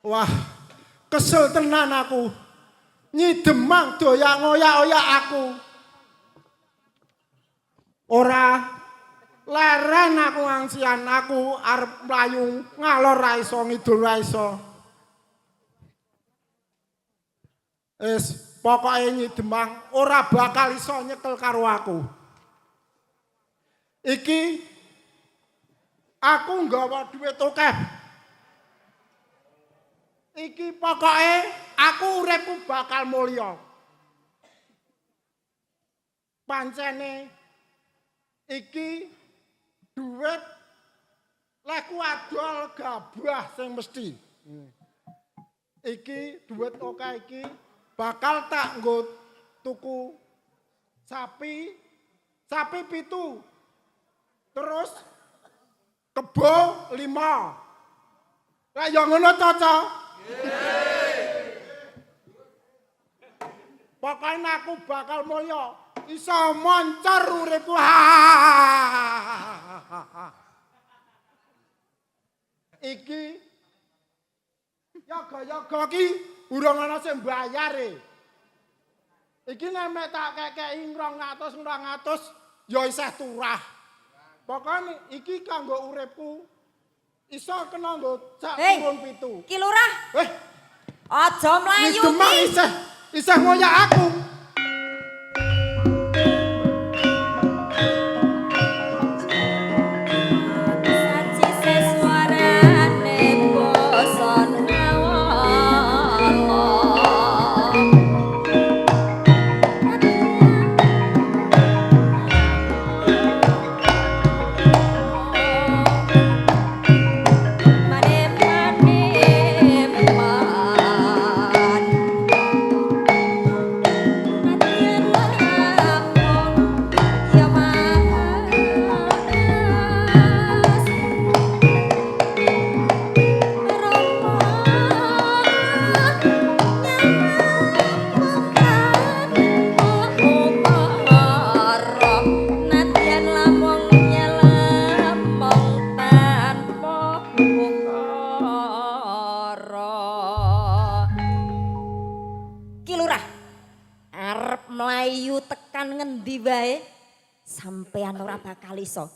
Wah, kesel tenan aku. Nyi Demang doyak ngoyak-oyak aku. Ora leren aku ngangsian aku arep mlayu ngalor ra iso ngidul ra iso. Pokoke Nyi Demang ora bakal iso nyekel karo aku. Iki aku nggawa duit akeh. Iki pokoke aku uripku bakal mulya. Pancene iki duit leku adol gabah sing mesti. Iki duit akeh iki bakal tak nggo tuku sapi 7. Terus kebo 5. Lah ya ngono Caca. Pokoknya aku bakal mulya, iso moncer uripku. Iki yoga-yoga ki urung ana sing mbayare. Iki nek tak kekeki 200 ya isih turah. Pokoknya iki kanggo uripku iso kena nggo sak turun 7. Ki Lurah. Aja mlayu iki. Demang isih ngoyak aku. Sampeyan ora bakal iso.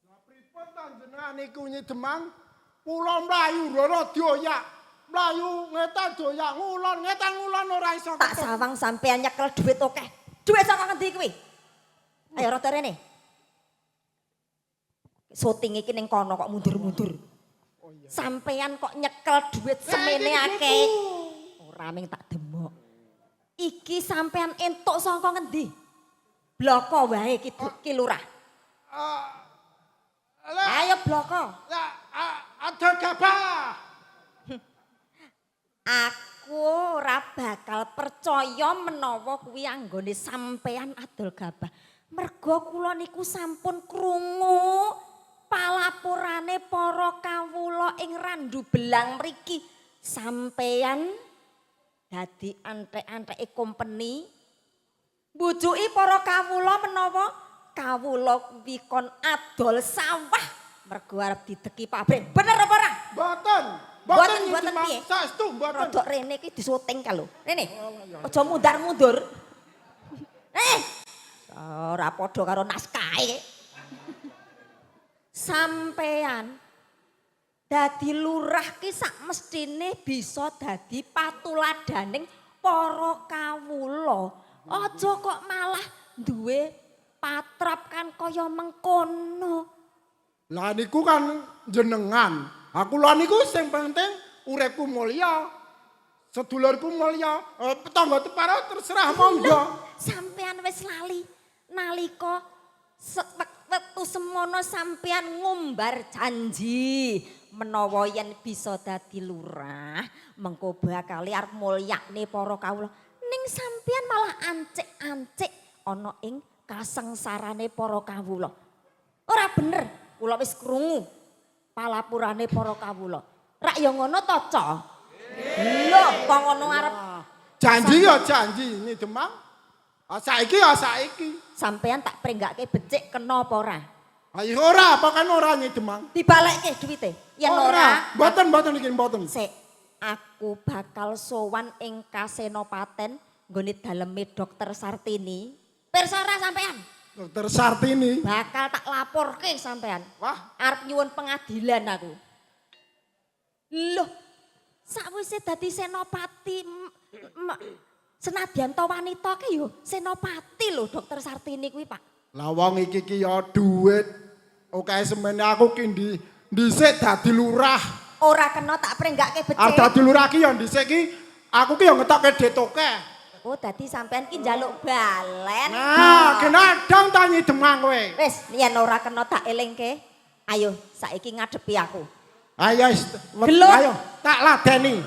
Lah pripun panjenengan niku Nyi Demang? Kula mlayu ora dioyak. Mlayu ngetan doyak ngulon, ngetan ngulon ora iso. Tak sawang sampeyan nyekel duit akeh. Duit saka ngendi kuwi? Ayo rada rene. Syuting iki ning kono kok mundur-mundur. Oh iya. Sampeyan kok nyekel duit semene akeh. Ora ming tak demok. Iki sampeyan entuk saka ngendi? Bloko wae Ki Lurah. Ayo bloko. Lah ada gabah. Aku ora bakal percaya menawa kuwi anggone sampean adol gabah. Mergo kula niku sampun krungu palapurane para kawula ing Randu Belang mriki. Sampean dadi antek-anteke company bujuki para kawula menawa kawula kuwi kon adol sawah mergo arep dideki pabrik. Bener apa ora? Mboten. Mboten piye? Saestu mboten. Rodok rene iki disuting ka lho. Rene. Aja mundar-mundur. Ora padha karo naskahe. Sampean dadi lurah ki sak mestine bisa dadi patuladaning para kawula. Aja kok malah duwe patrap kan kaya mengkono. Lah niku kan jenengan. Aku lha niku sing penting uripku mulya. Sedulurku mulya. Tetangga teparo terserah monggo. Sampean wis lali nalika wektu semono sampean ngumbar janji menawa yen bisa dadi lurah mengko bakal arep mulyakne para kawula. Ning sampean malah ancik-ancik ana ing kasengsarane para kawula. Ora bener, kula wis krungu palapurane para kawula. Rak ya ngono to, Ca? Lho, kok ngono arep janji ya janji Nyi Demang. Saiki ya saiki. Sampean tak prenggake becik kena apa ora? Ayo ora, apa kan ora Nyi Demang? Dibalekke duwite. Yen ora, mboten iki mboten. Sik, aku bakal sowan ing Kasenopaten nggone daleme Dokter Sartini. Pirsa ora sampean? Dokter Sartini. Bakal tak laporke sampean. Wah, Arep nyuwun pengadilan aku. Loh, sakwise dadi senopati senadyan to wanita ki yo senopati lho Dokter Sartini kuwi, Pak. lah wong iki ki ya duit. Oke semene aku ki dhisik dadi lurah. Ora kena tak prenggake becik. Arep dadi lurah ki ya dhisik ki aku ki ya ngetokke detoke. Oh, dadi sampean ki njaluk balen. Nah, kenadang tangi demang kowe. Wis, yen ora kena tak elingke. Ayo, saiki ngadepi aku. Ayo, Gelut. ayo, tak ladeni.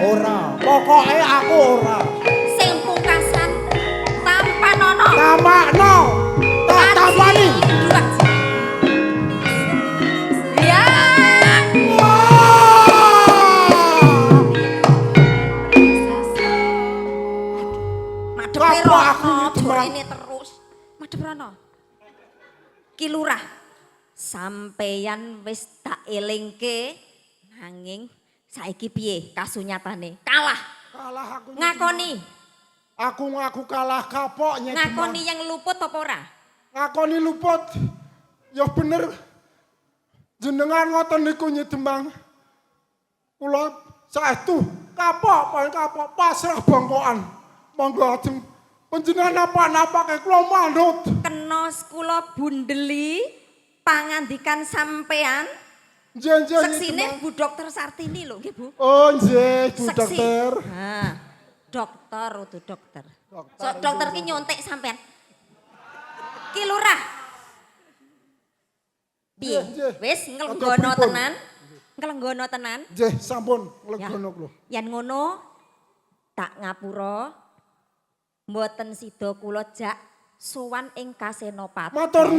Ora, pokoke aku ora. Sing pungkasan tampanono. Tamakno. Tak tampani. Ya. Madhep rono durene terus. Madhep rono. Ki Lurah. Sampeyan wis tak elingke nanging saiki piye kasunyatane? Kalah. Kalah aku. Ngakoni. Aku ngaku kalah kapok nyek. Ngakoni yang luput apa ora? Ngakoni luput. Ya bener. Jenengan ngoten niku nyedemang. Kula saestu kapok paling kapok pasrah bongkoan. Monggo ajeng panjenengan napa-napake kula manut. Kena kula bundeli pangandikan sampean. Nggih, Seksine Bu Dokter Sartini lho nggih Bu. Oh nggih, Bu Seksi. Dokter. Ha. Dokter utuh dokter. Dokter, So, dokter ki nyontek sampean. Ki Lurah. Piye? Nggih. Wis Ada nglenggono pripun? tenan. Nglenggono tenan. Nggih, sampun Ya. nglegono kula. Yen ngono tak ngapura. Mboten sida kula jak sowan ing Kasenopaten. Matur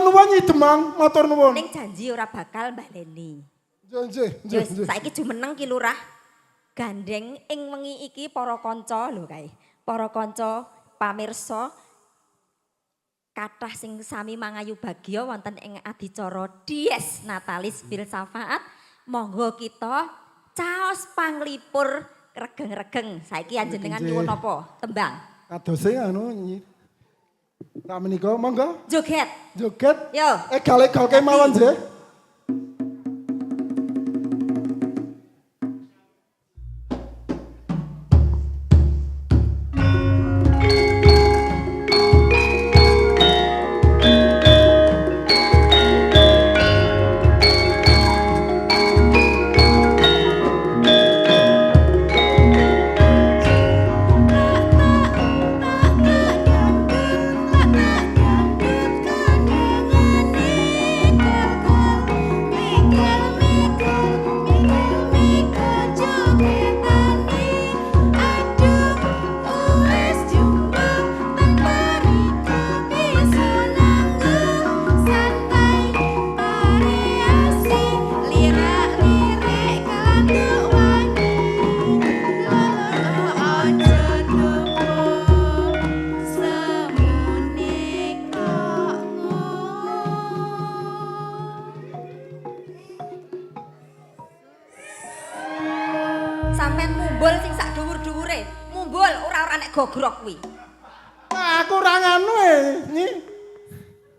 nuwun Nyi Demang, matur nuwun. Ning janji ora bakal baleni. Nggih, Wis nggih. saiki jumeneng Ki Lurah. Gandeng ing wengi iki para kanca lho kae. Para kanca pamirsa kathah sing sami mangayu bagya wonten ing adicara Dies Natalis Filsafat. Monggo kita caos panglipur regeng-regeng. Saiki anjenengan Nggih. nyuwun apa? Tembang. Kadose anu Nyi. Tak menika monggo Joget. joget. Yo. Gale-galke mawon nggih. Sampeyan mumbul sing sak dhuwur-dhuwure. Mumbul ora nek gogrok kuwi. Aku ora nganu nyi.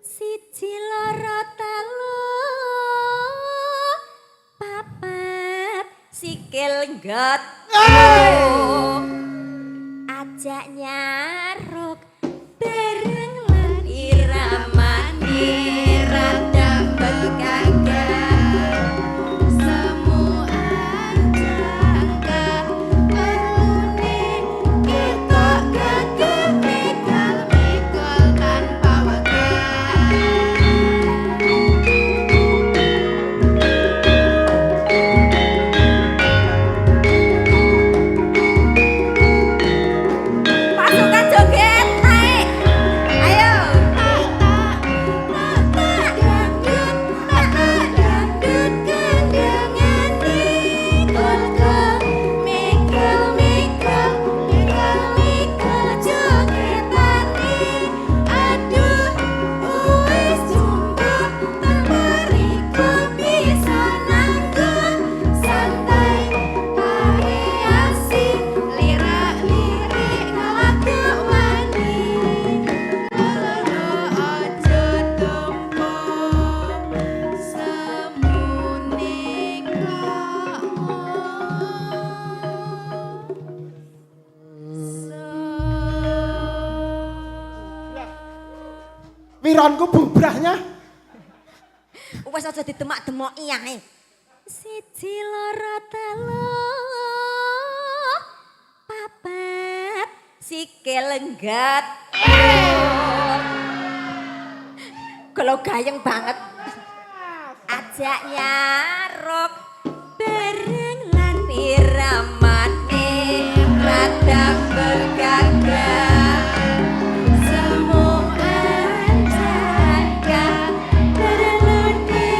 Siji loro telu papat sikil nggot. Ajak nyaruk bareng lan iramane radang begagah. Semu anjangka pelune ketok gagah mikul-mikul tanpa wegah. Pasukan joget, naik. Ayo. Dangdut kendangane kul-kul mikul-mikul mikul-mikul jogetane. Aduh wis jumbo tanpa riko bisa nanggung santai variasi lirik-lirik lagu wani. Loro aja tompo semune Wironku bubrahnya. Wes aja ditemak-demoki ae. Siji loro telu papat sikil lenggat. Kalau gayeng banget. Ajak nyaruk bareng lan iramane radang bergagah. Semu anjangka pelune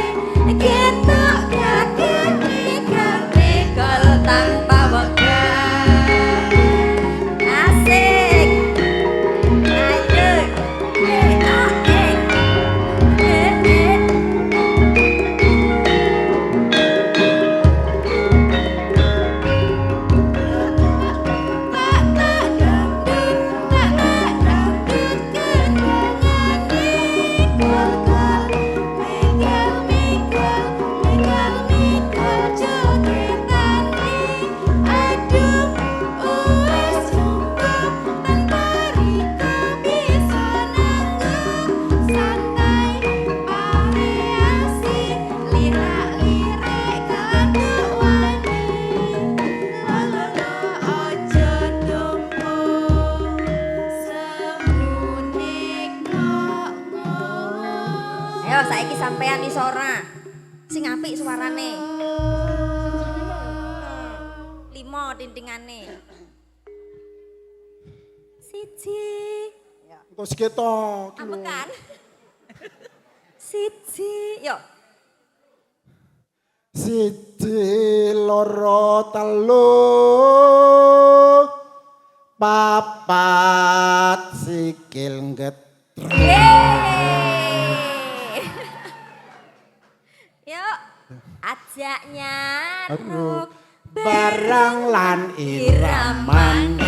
ketok gagah mikul-mikul tanpa wegah. Asik. Ayo. Ayo saiki sampean isora. Sing apik suarane. 5 tintingane. Siji. Engko seketo. Ambekan. Siji, yo. Siji loro telu papat sikil ngetrek. Yuk, ajak nyaruk Barang lan iramane